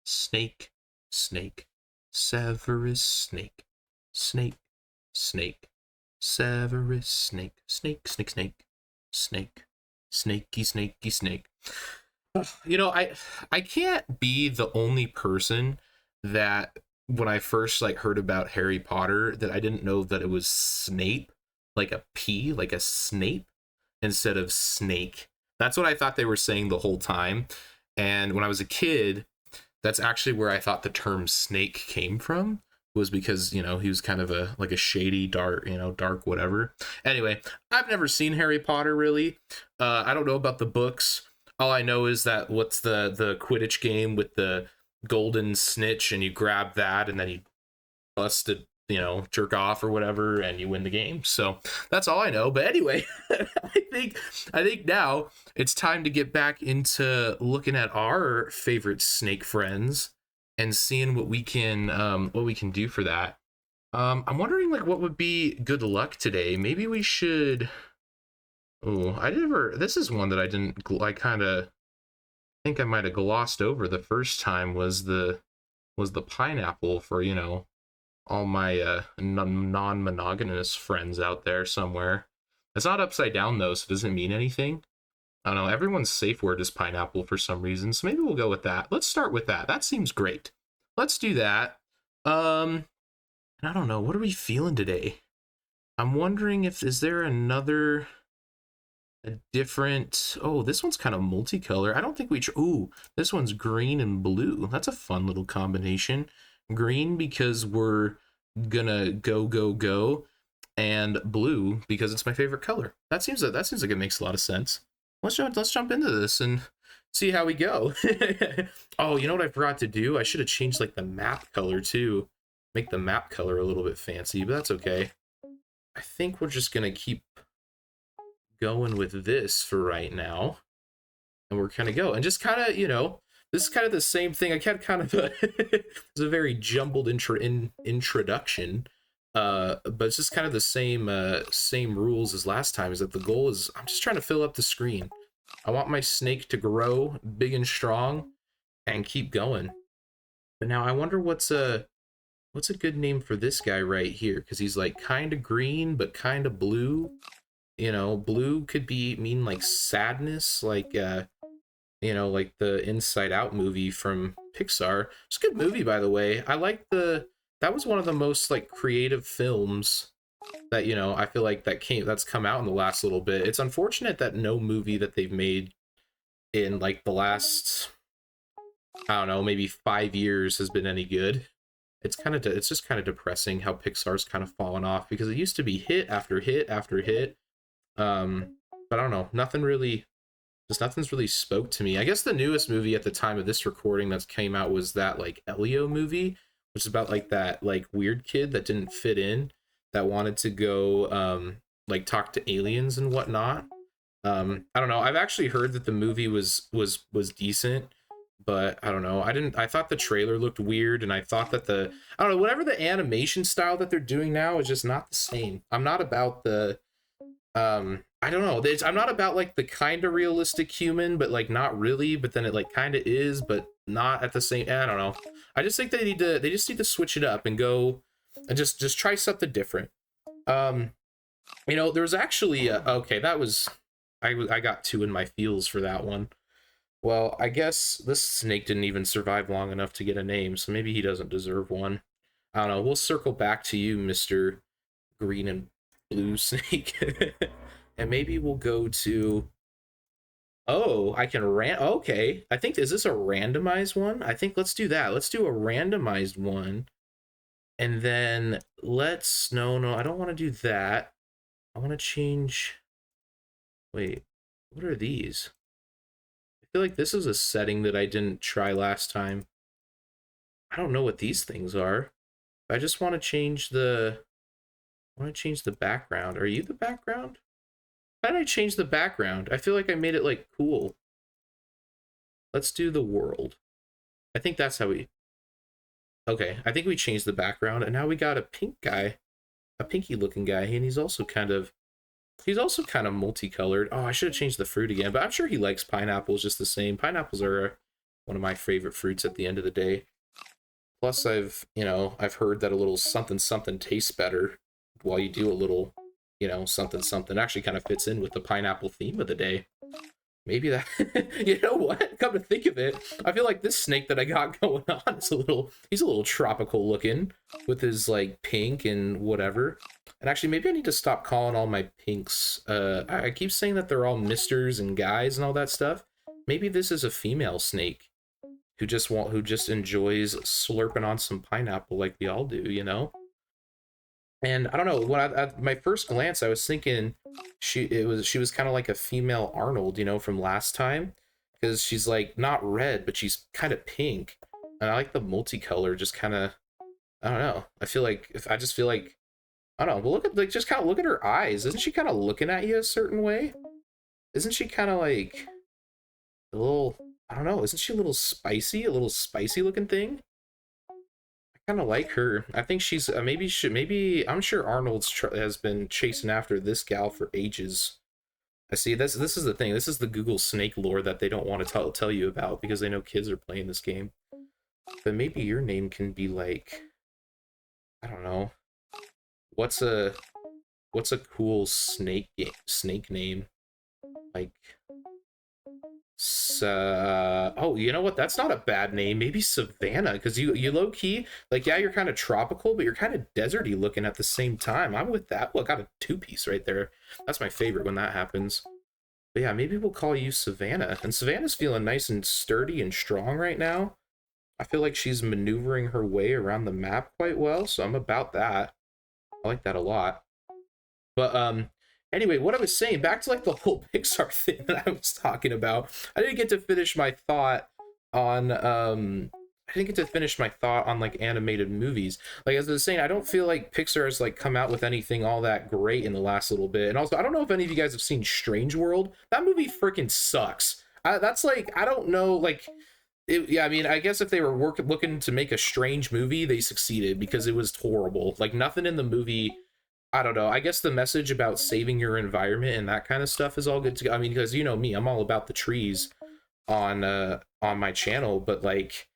Snake, snake, Severus Snake. Snake, snake, Severus Snake. Snake, snake, snake, snake, snaky, snaky, snake. I can't be the only person that when I first like heard about Harry Potter that I didn't know that it was Snape, like a P, like a Snape instead of snake. That's what I thought they were saying the whole time. And when I was a kid, that's actually where I thought the term snake came from, was because, he was kind of a shady, dark, dark whatever. Anyway, I've never seen Harry Potter really. I don't know about the books. All I know is that what's the Quidditch game with the golden snitch, and you grab that and then you bust it, jerk off or whatever, and you win the game. So that's all I know. But anyway, I think now it's time to get back into looking at our favorite snake friends and seeing what we can do for that. I'm wondering like what would be good luck today. Maybe we should. Oh, this is one that I didn't. I kind of think I might have glossed over the first time. Was the pineapple for all my non-monogamous friends out there somewhere. It's not upside down though, so it doesn't mean anything. I don't know. Everyone's safe word is pineapple for some reason, so maybe we'll go with that. Let's start with that. That seems great. Let's do that. I don't know. What are we feeling today? I'm wondering is there a different. Oh, this one's kind of multicolor. I don't think ooh, this one's green and blue. That's a fun little combination. Green because we're gonna go, and blue because it's my favorite color. That seems like it makes a lot of sense. Let's jump into this and see how we go. Oh, you know what I forgot to do? I should have changed like the map color too. Make the map color a little bit fancy, but that's okay. I think we're just gonna keep going with this for right now, and we're gonna go and just kind of this is kind of the same thing. I had kind of it's a very jumbled introduction, but it's just kind of the same rules as last time. Is that the goal is I'm just trying to fill up the screen. I want my snake to grow big and strong and keep going. But now I wonder what's a good name for this guy right here, because he's like kind of green but kind of blue. Blue could mean like sadness, like like the Inside Out movie from Pixar. It's a good movie, by the way. I like that was one of the most like creative films that I feel like that's come out in the last little bit. It's unfortunate that no movie that they've made in like the last, I don't know, maybe 5 years has been any good. It's just kind of depressing how Pixar's kind of fallen off, because it used to be hit after hit after hit. But I don't know, nothing's really spoke to me. I guess the newest movie at the time of this recording that came out was that like Elio movie, which is about like that like weird kid that didn't fit in, that wanted to go like talk to aliens and whatnot. I don't know. I've actually heard that the movie was decent, but I don't know. I thought the trailer looked weird, and I thought that I don't know, whatever the animation style that they're doing now is just not the same. I'm not about the I don't know. I'm not about like the kind of realistic human, but like not really. But then it like kind of is, but not at the same. I don't know. I just think they just need to switch it up and go and just try something different. There was actually okay. That was I got 2 in my feels for that one. Well, I guess this snake didn't even survive long enough to get a name, so maybe he doesn't deserve one. I don't know. We'll circle back to you, Mr. Green and Blue Snake. And maybe we'll go to. Oh, I can okay. I think, is this a randomized one? I think let's do that. Let's do a randomized one. And then no, I don't want to do that. I want to change. Wait, what are these? I feel like this is a setting that I didn't try last time. I don't know what these things are. I just want to change the background. Are you the background? How did I change the background? I feel like I made it like cool. Let's do the world. I think that's how we. Okay, I think we changed the background, and now we got a pink guy, a pinky looking guy, and he's also kind of multicolored. Oh, I should have changed the fruit again, but I'm sure he likes pineapples just the same. Pineapples are one of my favorite fruits at the end of the day. Plus, I've heard that a little something something tastes better while you do a little, something something. Actually kind of fits in with the pineapple theme of the day. Maybe that, you know what? Come to think of it, I feel like this snake that I got going on is he's a little tropical looking with his like pink and whatever. And actually, maybe I need to stop calling all my pinks. I keep saying that they're all misters and guys and all that stuff. Maybe this is a female snake who just enjoys slurping on some pineapple like we all do, you know? And I don't know, when at my first glance, I was thinking she was kind of like a female Arnold, from last time, because she's like not red, but she's kind of pink, and I like the multicolor. Just kind of, I don't know. I feel like I just feel like I don't know. But look at just kind of look at her eyes. Isn't she kind of looking at you a certain way? Isn't she kind of like a little? I don't know. Isn't she a little spicy looking thing? Kind of like her. I think she's maybe I'm sure Arnold's has been chasing after this gal for ages. I see this is the thing. This is the Google snake lore that they don't want to tell you about because they know kids are playing this game. But maybe your name can be like, I don't know. What's a cool snake name? Like oh, you know what? That's not a bad name. Maybe Savannah, because you low key, like, yeah, you're kind of tropical, but you're kind of deserty looking at the same time. I'm with that. Well, I got a 2-piece right there. That's my favorite when that happens. But yeah, maybe we'll call you Savannah. And Savannah's feeling nice and sturdy and strong right now. I feel like she's maneuvering her way around the map quite well, so I'm about that. I like that a lot. But anyway, what I was saying, back to like the whole Pixar thing that I was talking about. I didn't get to finish my thought on like animated movies. Like as I was saying, I don't feel like Pixar has like come out with anything all that great in the last little bit. And also, I don't know if any of you guys have seen Strange World. That movie freaking sucks. That's like, I don't know, like yeah, I mean, I guess if they were looking to make a strange movie, they succeeded because it was horrible. Like nothing in the movie, I don't know. I guess the message about saving your environment and that kind of stuff is all good to go. I mean, because you know me, I'm all about the trees on my channel, but like,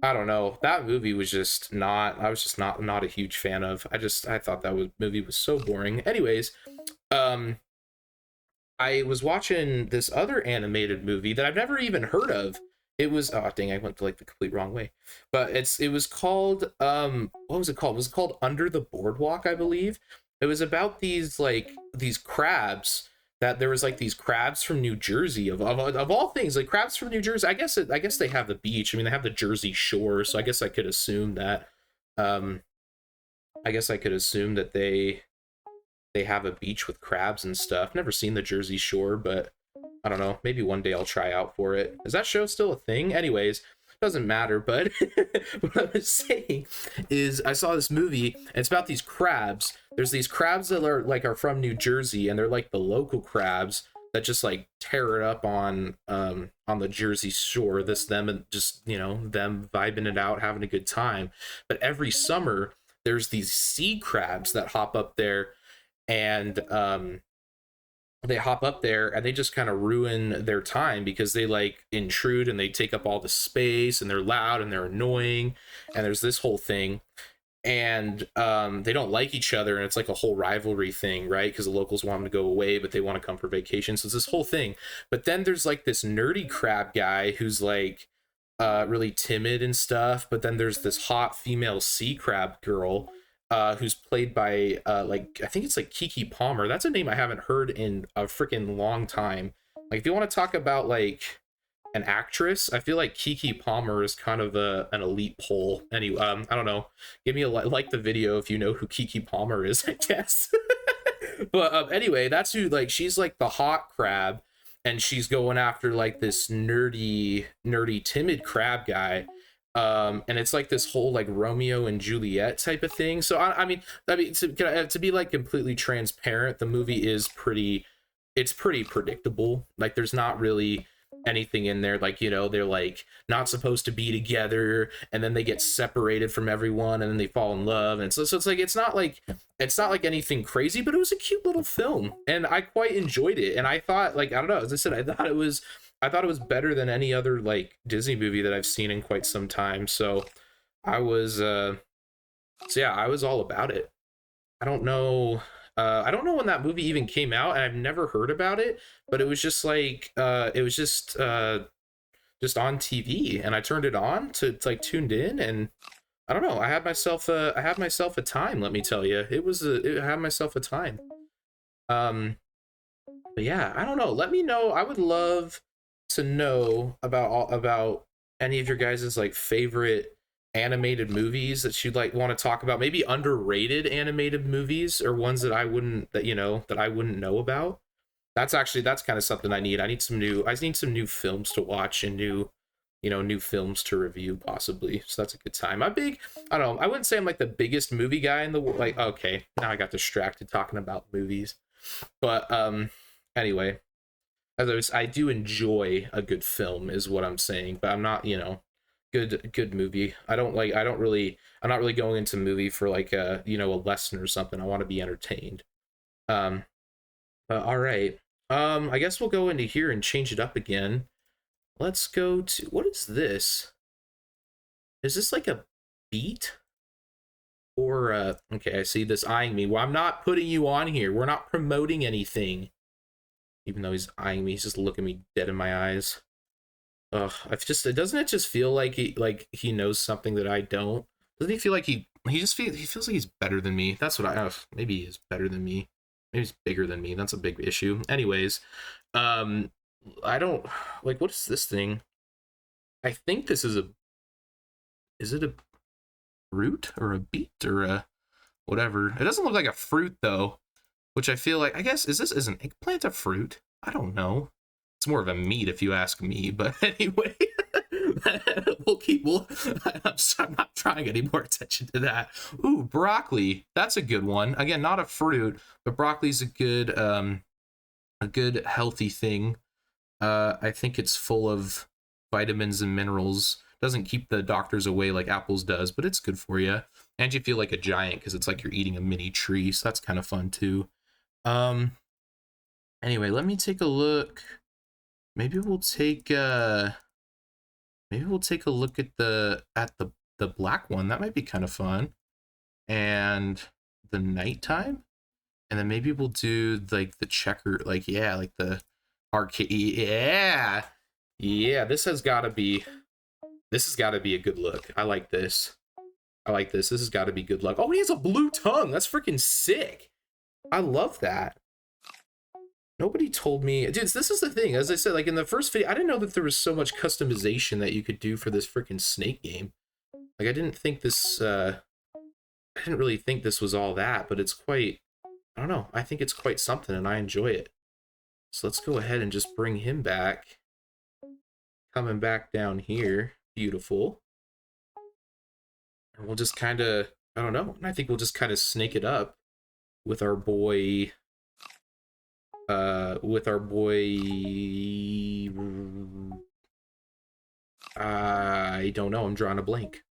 I don't know. That movie was just not. I was just not a huge fan of. I thought that movie was so boring. Anyways, I was watching this other animated movie that I've never even heard of. It was, oh dang, I went like the complete wrong way. But it was called what was it called? Was it called Under the Boardwalk, I believe? It was about these crabs, that there was like these crabs from New Jersey of all things, like crabs from New Jersey. I guess they have the beach. I mean, they have the Jersey Shore, so I guess I could assume that they have a beach with crabs and stuff. Never seen the Jersey Shore, but I don't know. Maybe one day I'll try out for it. Is that show still a thing? Anyways, doesn't matter. But what I was saying is I saw this movie and it's about these crabs. There's these crabs that are from New Jersey, and they're like the local crabs that just like tear it up on the Jersey Shore. Them and just, them vibing it out, having a good time. But every summer there's these sea crabs that hop up there, and they just kind of ruin their time because they like intrude and they take up all the space and they're loud and they're annoying, and there's this whole thing, and they don't like each other, and it's like a whole rivalry thing, right? Because the locals want them to go away, but they want to come for vacation, so it's this whole thing. But then there's like this nerdy crab guy who's like really timid and stuff, but then there's this hot female sea crab girl who's played by I think it's like Keke Palmer. That's a name I haven't heard in a freaking long time. Like if you want to talk about like an actress, I feel like Keke Palmer is kind of an elite poll. Anyway, I don't know. Give me a like the video if you know who Keke Palmer is, I guess. But anyway, that's who, like, she's like the hot crab, and she's going after like this nerdy timid crab guy. And it's like this whole like Romeo and Juliet type of thing. So I mean to be like completely transparent, the movie is pretty predictable. Like there's not really anything in there, like, they're like not supposed to be together, and then they get separated from everyone, and then they fall in love, and so it's like it's not like anything crazy, but it was a cute little film, and I quite enjoyed it. And I thought, like, I don't know, as I said, I thought it was I thought it was better than any other like Disney movie that I've seen in quite some time. So I was so yeah, I was all about it. I don't know. I don't know when that movie even came out, and I've never heard about it. But it was just like it was just on TV, and I turned it on to like tuned in, and I don't know. I had myself a time. Let me tell you, it had myself a time. Um, but yeah, I don't know. Let me know. I would love to know about any of your guys' like favorite animated movies that you'd like want to talk about. Maybe underrated animated movies or ones that I wouldn't know about. That's kind of something I need. I need some new films to watch and new films to review possibly. So that's a good time. I don't know. I wouldn't say I'm like the biggest movie guy in the world. Like, okay, now I got distracted talking about movies. But anyway, I do enjoy a good film is what I'm saying, but I'm not, good movie. I'm not really going into movie for like a lesson or something. I want to be entertained. Um all right. I guess we'll go into here and change it up again. Let's go to, what is this? Is this like a beat? Or okay, I see this eyeing me. Well, I'm not putting you on here. We're not promoting anything. Even though he's eyeing me, he's just looking me dead in my eyes. Ugh, doesn't it just feel like he knows something that I don't? Doesn't he feel like he feels like he's better than me? That's what maybe he is better than me. Maybe he's bigger than me. That's a big issue. Anyways, um I don't like, what is this thing? I think this is it a root or a beet or a whatever? It doesn't look like a fruit though, which I feel like, I guess, is an eggplant a fruit? I don't know. It's more of a meat if you ask me, but anyway. I'm not trying any more attention to that. Ooh, broccoli. That's a good one. Again, not a fruit, but broccoli's a good healthy thing. I think it's full of vitamins and minerals. Doesn't keep the doctors away like apples does, but it's good for you. And you feel like a giant because it's like you're eating a mini tree, so that's kind of fun too. Um anyway, let me take a look. Maybe we'll take a look at the black one. That might be kind of fun. And the nighttime. And then maybe we'll do like the checker, like, yeah, like the arcade. Yeah. Yeah, this has got to be a good look. I like this. This has got to be good luck. Oh, he has a blue tongue. That's freaking sick. I love that. Nobody told me, dudes. This is the thing. As I said, like in the first video, I didn't know that there was so much customization that you could do for this freaking Snake game. Like, I didn't think this. I didn't really think this was all that, but it's quite. I don't know. I think it's quite something, and I enjoy it. So let's go ahead and just bring him back. Coming back down here, beautiful. And we'll just kind of. I don't know. And I think we'll just kind of snake it up with our boy. I don't know. I'm drawing a blank.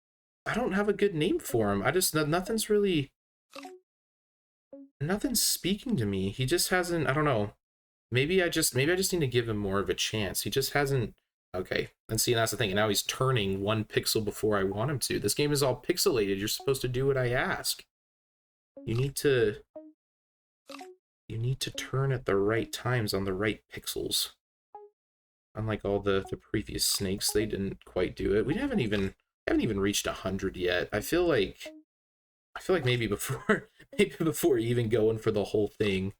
I don't have a good name for him. Nothing's speaking to me. He just hasn't, I don't know. Maybe I just need to give him more of a chance. He just hasn't. Okay. And see, that's the thing. And now he's turning 1 pixel before I want him to. This game is all pixelated. You're supposed to do what I ask. You need to turn at the right times on the right pixels. Unlike all the previous snakes, they didn't quite do it. We haven't even reached 100 yet. I feel like maybe before even going for the whole thing,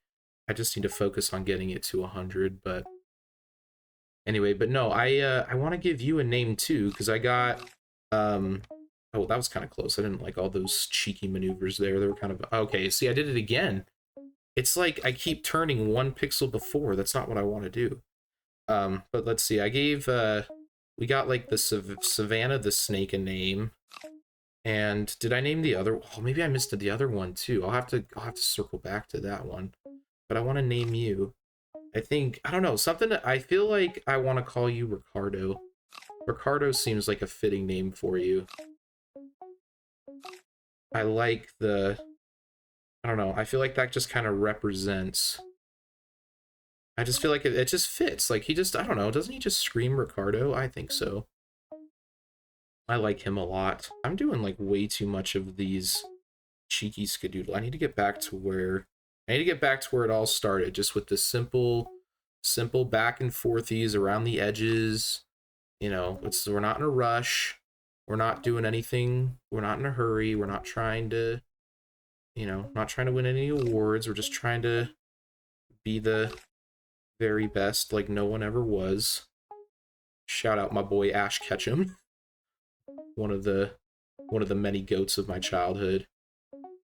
I just need to focus on getting it to 100. But anyway, but no, I want to give you a name too, because I got oh, that was kind of close. I didn't like all those cheeky maneuvers there. They were kind of okay. See, I did it again. It's like I keep turning 1 pixel before. That's not what I want to do. But let's see. I gave we got like the Savannah the snake a name. And did I name the other? Oh, maybe I missed the other one too. I'll have to circle back to that one. But I want to name you. I don't know, something that I feel like I want to call you Ricardo. Ricardo seems like a fitting name for you. I like I don't know, I feel like that just kind of represents I just feel like it just fits. Like he just, I don't know, doesn't he just scream Ricardo? I think so. I like him a lot. I'm doing like way too much of these cheeky skadoodle. I need to get back to where it all started, just with the simple back and forthies around the edges. You know, we're not in a rush. We're not doing anything. We're not in a hurry. We're not trying to, not trying to win any awards. We're just trying to be the very best, like no one ever was. Shout out my boy Ash Ketchum, one of the many goats of my childhood.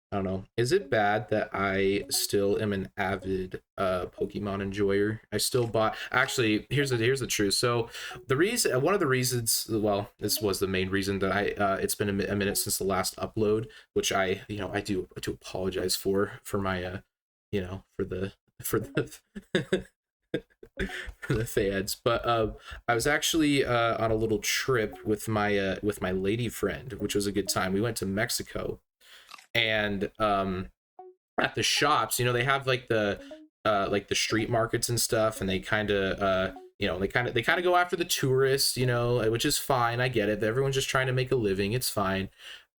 I don't know. Is it bad that I still am an avid Pokemon enjoyer? I still bought. Actually, here's the truth. So one of the reasons, well, this was the main reason that it's been a minute since the last upload, which I do apologize for my for the for the fans. But I was actually on a little trip with my lady friend, which was a good time. We went to Mexico, and at the shops, they have like the street markets and stuff, and they kind of they kind of go after the tourists, which is fine. I get it. Everyone's just trying to make a living. It's fine.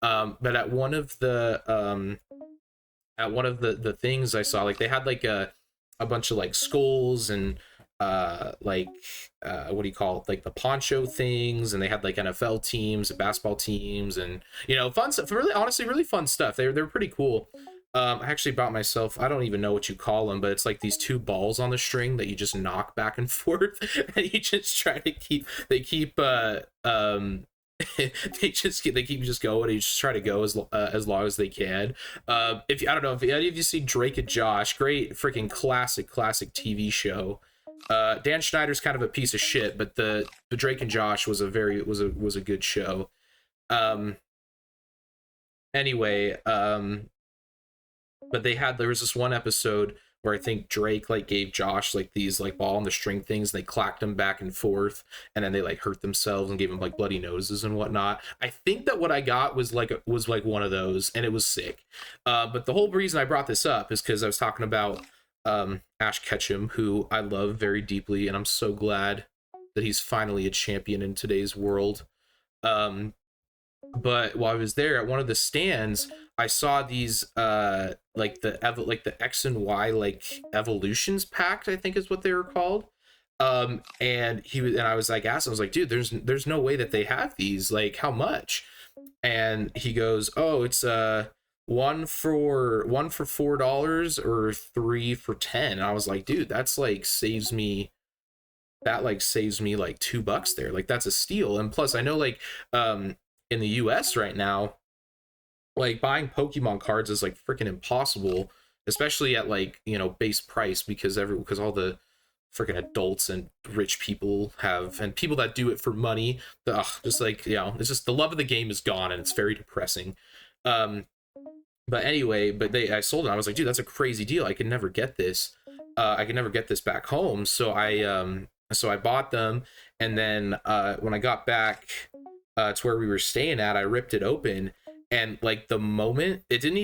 But at one of the things I saw, like they had like a bunch of like skulls and what do you call it, like the poncho things, and they had like NFL teams, basketball teams, and fun stuff. Really, honestly, really fun stuff. They're pretty cool. I actually bought myself, I don't even know what you call them, but it's like these two balls on the string that you just knock back and forth, and you just try to keep they keep they keep just going, and you just try to go as long as they can. If I don't know if any of you see Drake and Josh, great freaking classic TV show. Dan Schneider's kind of a piece of shit, but the Drake and Josh was a good show. Anyway, but there was this one episode where I think Drake like gave Josh like these like ball on the string things, and they clacked them back and forth, and then they like hurt themselves and gave them like bloody noses and whatnot. I think that what I got was like one of those, and it was sick. But the whole reason I brought this up is because I was talking about Ash Ketchum, who I love very deeply, and I'm so glad that he's finally a champion in today's world. But while I was there at one of the stands, I saw these like the X and Y like evolutions packed, I think is what they were called. And I was like, I was like, dude, there's no way that they have these. Like, how much? And he goes, oh, it's one for $4 or three for 10. And I was like, dude, that's like saves me like $2 there. Like, that's a steal. And plus, I know like in the US right now, like buying Pokemon cards is like freaking impossible, especially at like base price, because all the freaking adults and rich people and people that do it for money, just like it's just the love of the game is gone, and it's very depressing. But anyway, I sold it. I was like, dude, that's a crazy deal. I could never get this. I could never get this back home. So I bought them, and then when I got back to where we were staying at, I ripped it open, and like the moment it didn't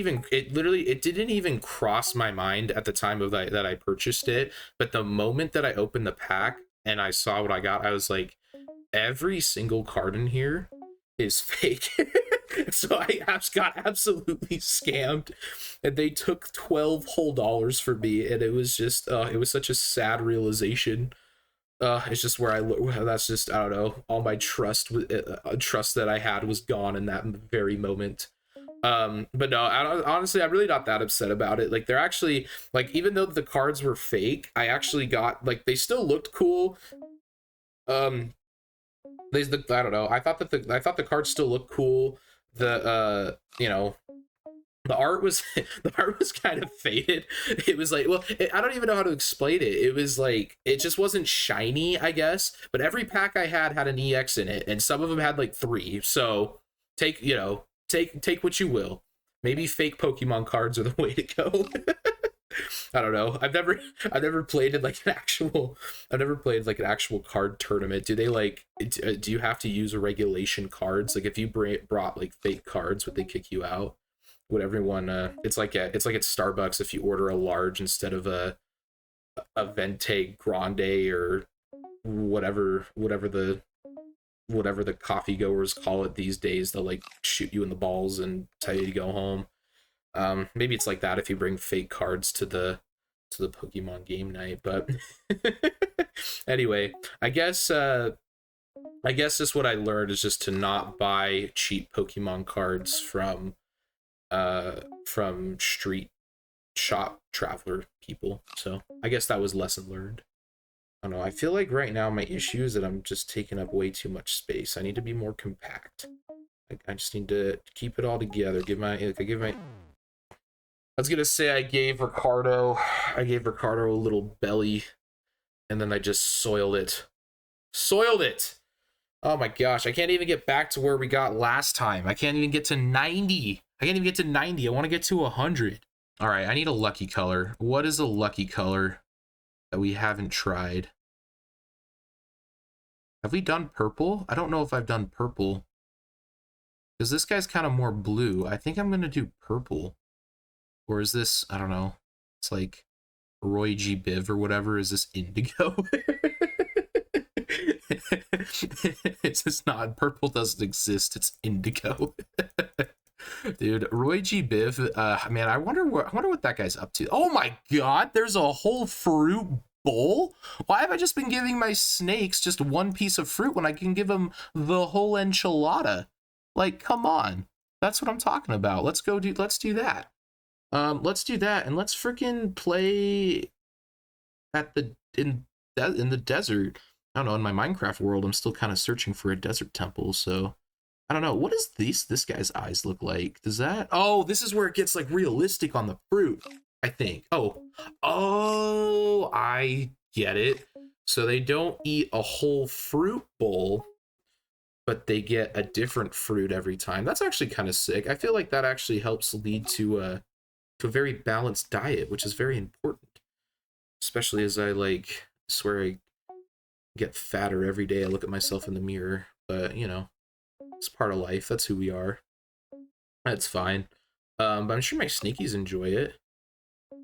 even cross my mind at the time of that I purchased it, but the moment that I opened the pack and I saw what I got, I was like, every single card in here is fake. So I got absolutely scammed, and they took $12 whole for me, and it was just it was such a sad realization. It's just that's just, I don't know, all my trust that I had was gone in that very moment. But no, honestly, I'm really not that upset about it. Like, they're actually, like, even though the cards were fake, I actually got, like, they still looked cool. I don't know, I thought the cards still looked cool. The art was kind of faded. It was like, well, I don't even know how to explain it. It was like, it just wasn't shiny, I guess. But every pack I had an EX in it, and some of them had like 3. So take what you will. Maybe fake Pokemon cards are the way to go. I don't know. I've never played in like an actual card tournament. Do they like, do you have to use a regulation cards? Like, if you brought like fake cards, would they kick you out? Would everyone it's like at Starbucks, if you order a large instead of a a venti grande or whatever the coffee goers call it these days. They'll like shoot you in the balls and tell you to go home. Maybe it's like that if you bring fake cards to the Pokemon game night. But anyway, I guess just what I learned is just to not buy cheap Pokemon cards from street shop traveler people. So I guess that was lesson learned. I don't know. I feel like right now my issue is that I'm just taking up way too much space. I need to be more compact. I just need to keep it all together. I was gonna say I gave Ricardo a little belly, and then I just soiled it. Soiled it! Oh my gosh, I can't even get back to where we got last time. I can't even get to 90. I want to get to 100. All right, I need a lucky color. What is a lucky color that we haven't tried? Have we done purple? I don't know if I've done purple. Because this guy's kind of more blue. I think I'm going to do purple. Or is this, I don't know. It's like Roy G. Biv or whatever. Is this indigo? It's just not. Purple doesn't exist. It's indigo. Dude, Roy G. Biv, man, I wonder what that guy's up to. Oh my god, there's a whole fruit bowl? Why have I just been giving my snakes just one piece of fruit when I can give them the whole enchilada? Like, come on. That's what I'm talking about. Let's do that. Let's do that, and let's freaking play in the desert. I don't know, in my Minecraft world, I'm still kind of searching for a desert temple, so I don't know. What does this guy's eyes look like? Does that... Oh, this is where it gets like realistic on the fruit, I think. Oh, I get it. So they don't eat a whole fruit bowl, but they get a different fruit every time. That's actually kind of sick. I feel like that actually helps lead to a very balanced diet, which is very important. Especially as I swear I get fatter every day. I look at myself in the mirror, but you know, it's part of life. That's who we are. That's fine. But I'm sure my Snakeys enjoy it.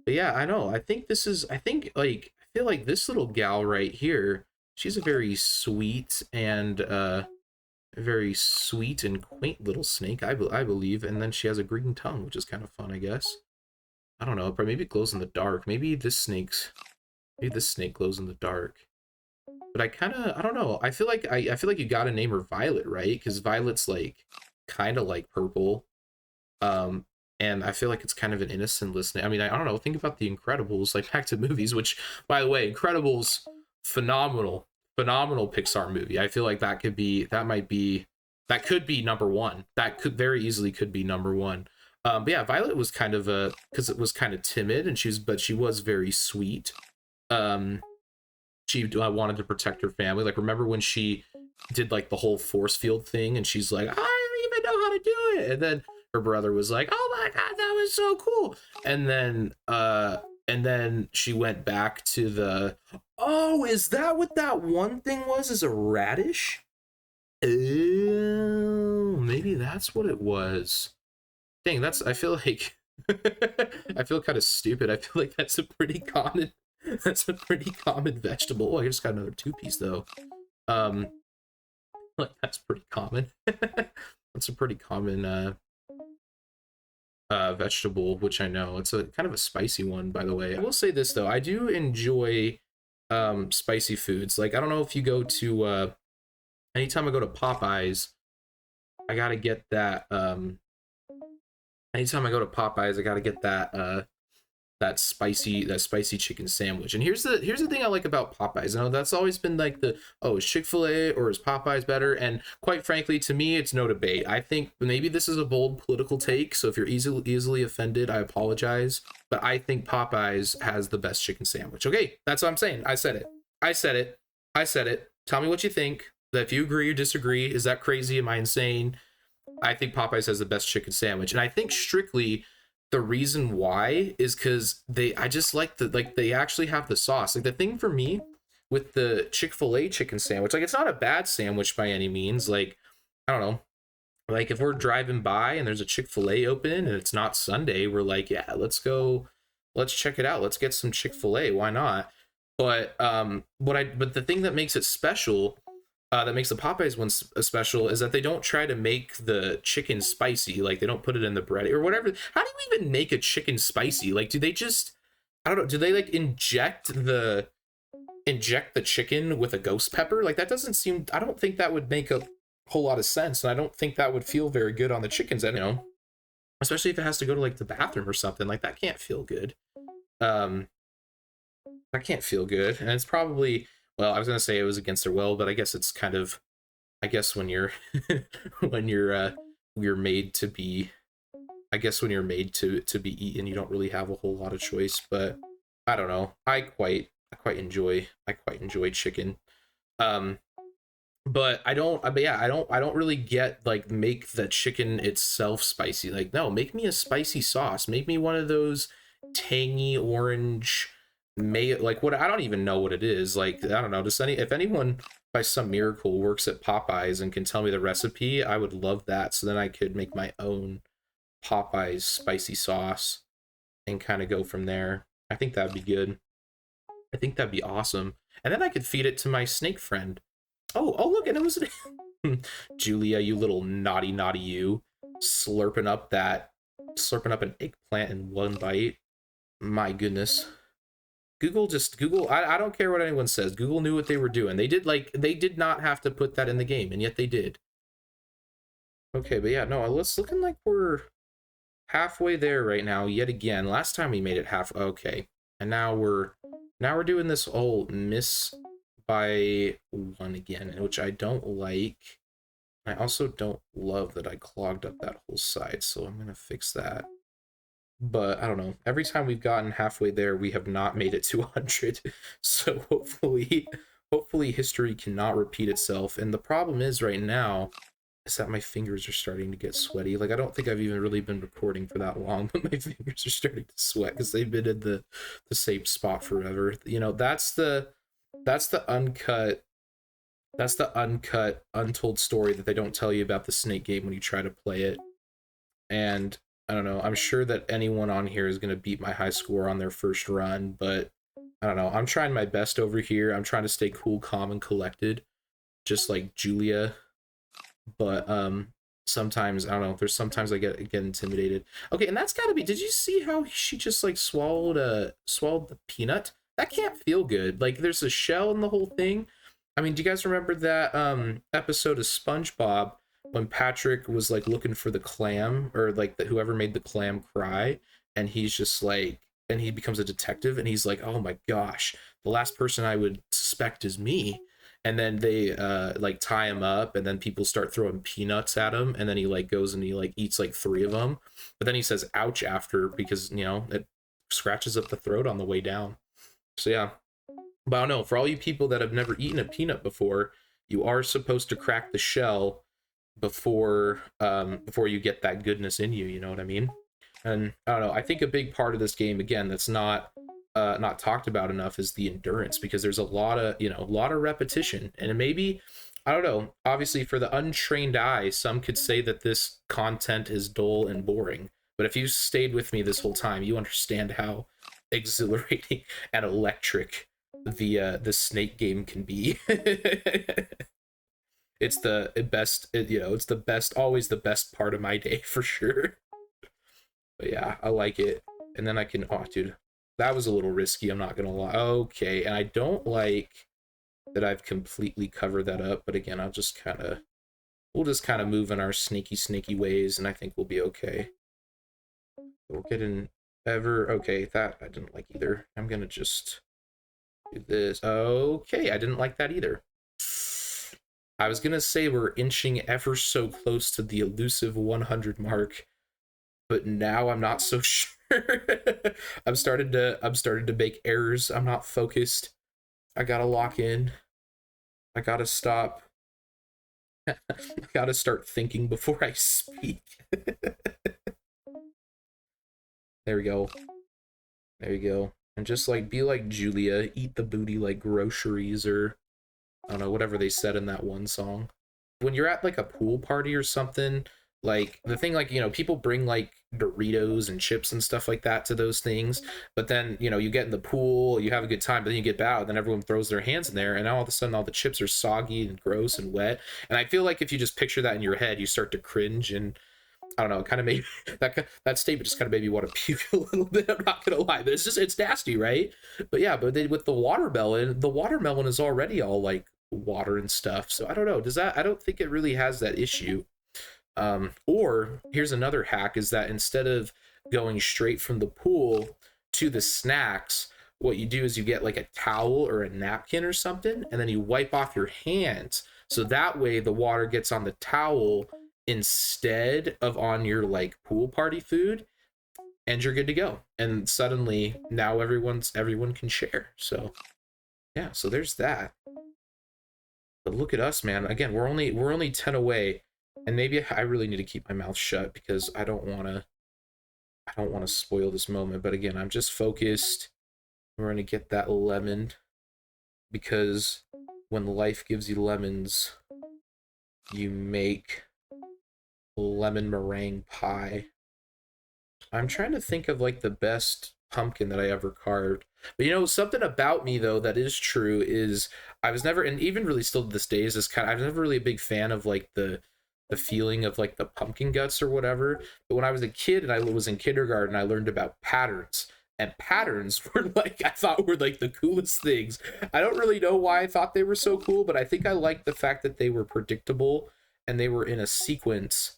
But yeah, I know. I feel like this little gal right here, she's a very sweet and quaint little snake, I believe. And then she has a green tongue, which is kind of fun, I guess. I don't know, but maybe it glows in the dark. Maybe this snake glows in the dark. But I don't know. I feel like you gotta name her Violet, right? Because Violet's kind of like purple. And I feel like it's kind of an innocent listening. I mean, I don't know. Think about The Incredibles, back to movies, which, by the way, Incredibles, phenomenal Pixar movie. I feel like that could be number one. That could very easily be number one. But yeah, Violet was kind of because it was kind of timid, and she was very sweet. She wanted to protect her family. Remember when she did the whole force field thing, and she's like, I don't even know how to do it, and then her brother was like, oh my god, that was so cool. And then she went back to the... Oh, is that what that one thing was? Is a radish? Oh, maybe that's what it was. Dang, I feel like... I feel kind of stupid. I feel like that's a pretty common vegetable. Oh, I just got another 2-piece, though. That's pretty common. That's a pretty common vegetable, which I know. It's a kind of a spicy one, by the way. I will say this, though. I do enjoy spicy foods. I don't know if you go to... anytime I go to Popeyes, I gotta get that... anytime I go to Popeyes, I gotta get that spicy chicken sandwich. And here's the thing I like about Popeyes. I know that's always been is Chick-fil-A or is Popeyes better? And quite frankly, to me, it's no debate. I think maybe this is a bold political take, so if you're easily offended, I apologize. But I think Popeyes has the best chicken sandwich. Okay, that's what I'm saying. I said it. Tell me what you think. If you agree or disagree, is that crazy? Am I insane? I think Popeyes has the best chicken sandwich. And I think strictly the reason why is because I just like they actually have the sauce. The thing for me with the Chick-fil-A chicken sandwich, it's not a bad sandwich by any means. I don't know. If we're driving by and there's a Chick-fil-A open and it's not Sunday, we're yeah, let's check it out. Let's get some Chick-fil-A. Why not? But the thing that makes it special, that makes the Popeyes one special, is that they don't try to make the chicken spicy. Like they don't put it in the bread or whatever. How do you even make a chicken spicy? Like, do they just, I don't know, do they like inject the chicken with a ghost pepper? Like that doesn't seem, I don't think that would make a whole lot of sense, and I don't think that would feel very good on the chickens, you know, especially if it has to go to like the bathroom or something. Like that can't feel good. um that can't feel good. And it's probably, well, I was gonna say it was against their will, but I guess it's kind of, I guess when you're when you're made to be, I guess when you're made to be eaten, you don't really have a whole lot of choice. But I don't know, I quite enjoy chicken. um but I don't really get, like, make the chicken itself spicy. Like, no, make me a spicy sauce, make me one of those tangy orange, may, like, what, I don't even know what it is. Like, I don't know, just if anyone by some miracle works at Popeyes and can tell me the recipe, I would love that, so then I could make my own Popeyes spicy sauce and kind of go from there. I think that'd be good. I think that'd be awesome. And then I could feed it to my snake friend. Oh, look, and it was Julia, you little naughty you, slurping up an eggplant in one bite. My goodness. Google, I don't care what anyone says. Google knew what they were doing. They did not have to put that in the game, and yet they did. Okay, but yeah, no, it's looking like we're halfway there right now, yet again. Last time we made it half, okay. And now we're doing this whole miss by one again, which I don't like. I also don't love that I clogged up that whole side, so I'm gonna fix that. But I don't know, every time we've gotten halfway there, we have not made it to 100. So hopefully history cannot repeat itself. And the problem is right now is that my fingers are starting to get sweaty. Like, I don't think I've even really been recording for that long, but my fingers are starting to sweat because they've been in the same spot forever. You know, that's the uncut untold story that they don't tell you about the Snake game when you try to play it. And I don't know, I'm sure that anyone on here is going to beat my high score on their first run, but I don't know, I'm trying my best over here. I'm trying to stay cool, calm, and collected, just like Julia. But sometimes, I don't know, there's sometimes I get intimidated. Okay, and that's got to be, did you see how she just like swallowed the peanut? That can't feel good. Like, there's a shell in the whole thing. I mean, do you guys remember that episode of SpongeBob when Patrick was like looking for the clam, or like whoever made the clam cry, and he's just like, and he becomes a detective, and he's like, oh my gosh, the last person I would suspect is me. And then they like tie him up, and then people start throwing peanuts at him, and then he like goes and he like eats like 3 of them, but then he says ouch after, because, you know, it scratches up the throat on the way down. So yeah. But I don't know, for all you people that have never eaten a peanut before, you are supposed to crack the shell before you get that goodness in you, you know what I mean? And I don't know, I think a big part of this game, again, that's not talked about enough, is the endurance, because there's a lot of repetition. And maybe, I don't know, obviously for the untrained eye, some could say that this content is dull and boring, but if you stayed with me this whole time, you understand how exhilarating and electric the Snake game can be. It's the best, it's the best, always the best part of my day, for sure. But yeah, I like it. And then I can, oh dude, that was a little risky, I'm not gonna lie. Okay, and I don't like that I've completely covered that up, but again, we'll just kind of move in our snaky ways, and I think we'll be okay. We'll get in okay, that I didn't like either. I'm gonna just do this. Okay, I didn't like that either. I was gonna say we're inching ever so close to the elusive 100 mark, but now I'm not so sure. I'm starting to make errors. I'm not focused. I gotta lock in. I gotta stop. I gotta start thinking before I speak. There we go. There you go. And just like, be like Julia, eat the booty like groceries, or I don't know, whatever they said in that one song. When you're at like a pool party or something, Like the thing, like, people bring like Doritos and chips and stuff like that to those things, but then you get in the pool, you have a good time, but then you get out, then everyone throws their hands in there, and now all of a sudden all the chips are soggy and gross and wet. And I feel like if you just picture that in your head, you start to cringe, and I don't know, it kind of made that statement just kind of made me want to puke a little bit. I'm not gonna lie, but it's nasty, right? But yeah, but then with the watermelon is already all like water and stuff, so I don't know. I don't think it really has that issue. Or here's another hack, is that instead of going straight from the pool to the snacks, what you do is you get like a towel or a napkin or something, and then you wipe off your hands. So that way the water gets on the towel instead of on your like pool party food, and you're good to go. And suddenly now everyone can share. So yeah, so there's that. But look at us, man. Again, we're only 10 away. And maybe I really need to keep my mouth shut because I don't want to spoil this moment. But again, I'm just focused. We're going to get that lemon, because when life gives you lemons, you make lemon meringue pie. I'm trying to think of like the best pumpkin that I ever carved. But something about me though that is true is I was never, and even really still to this day, is this I was never really a big fan of like the feeling of like the pumpkin guts or whatever. But when I was a kid and I was in kindergarten, I learned about patterns. And patterns were like, I thought were like the coolest things. I don't really know why I thought they were so cool, but I think I liked the fact that they were predictable and they were in a sequence.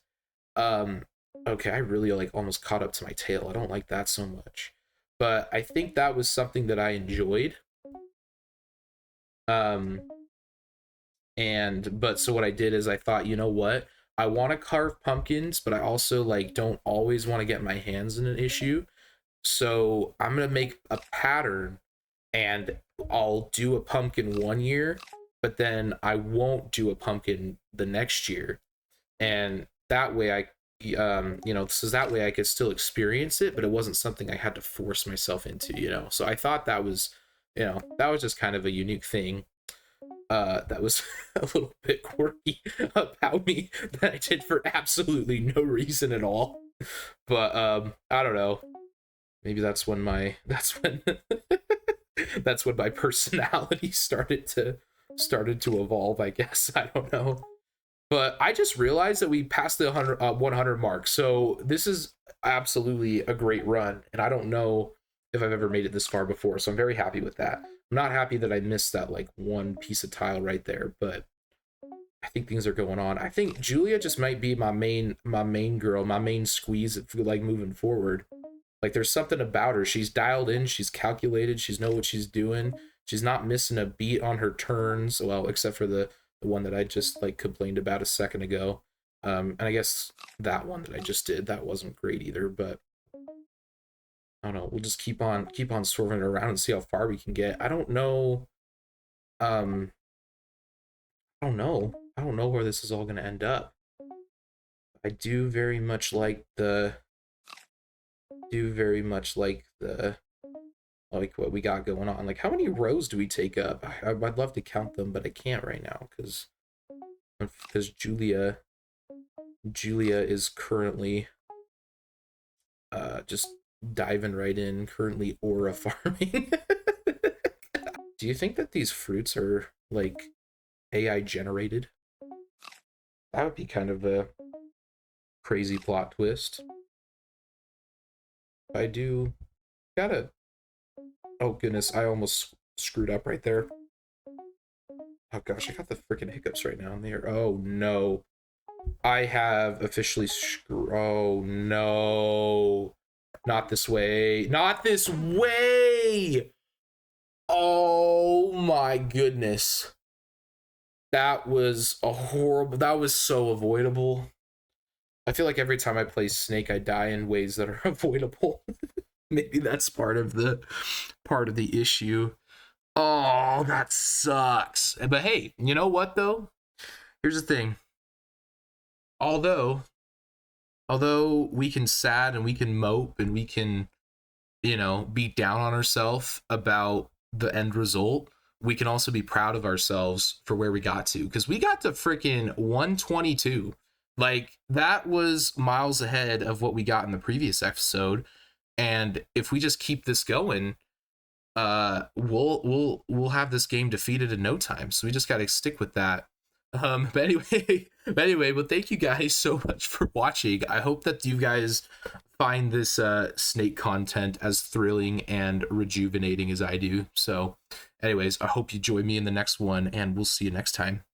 Okay, I really like almost caught up to my tail. I don't like that so much. But I think that was something that I enjoyed. But so what I did is I thought, you know what? I want to carve pumpkins, but I also like don't always want to get my hands in an issue. So I'm gonna make a pattern, and I'll do a pumpkin one year, but then I won't do a pumpkin the next year. And that way so that way I could still experience it, but it wasn't something I had to force myself into. So I thought that was, that was just kind of a unique thing. That was a little bit quirky about me that I did for absolutely no reason at all. But I don't know. Maybe that's when that's when my personality started to evolve, I guess. I don't know. But I just realized that we passed the 100 mark. So this is absolutely a great run, and I don't know if I've ever made it this far before. So I'm very happy with that. I'm not happy that I missed that like one piece of tile right there, but I think things are going on. I think Julia just might be my main girl, my main squeeze if we like moving forward. Like there's something about her. She's dialed in, she's calculated, she's know what she's doing. She's not missing a beat on her turns. Well, except for the one that I just like complained about a second ago. And I guess that one that I just did, that wasn't great either, but I don't know. We'll just keep on swerving it around and see how far we can get. I don't know. I don't know. I don't know where this is all going to end up. I do very much like like what we got going on. Like, how many rows do we take up? I'd love to count them, but I can't right now because Julia is currently just diving right in, currently aura farming. Do you think that these fruits are like AI generated? That would be kind of a crazy plot twist. I do gotta, oh goodness, I almost screwed up right there. Oh gosh, I got the freaking hiccups right now in there. Oh no. I have officially oh no. Not this way. Not this way! Oh my goodness. That was that was so avoidable. I feel like every time I play Snake, I die in ways that are avoidable. Maybe that's part of the issue. Oh, that sucks. But hey, you know what though? Here's the thing. Although we can sad and we can mope and we can, beat down on ourselves about the end result, we can also be proud of ourselves for where we got to, because we got to freaking 122. Like, that was miles ahead of what we got in the previous episode. And if we just keep this going, we'll have this game defeated in no time. So we just got to stick with that. But anyway, but thank you guys so much for watching. I hope that you guys find this snake content as thrilling and rejuvenating as I do. So anyways, I hope you join me in the next one, and we'll see you next time.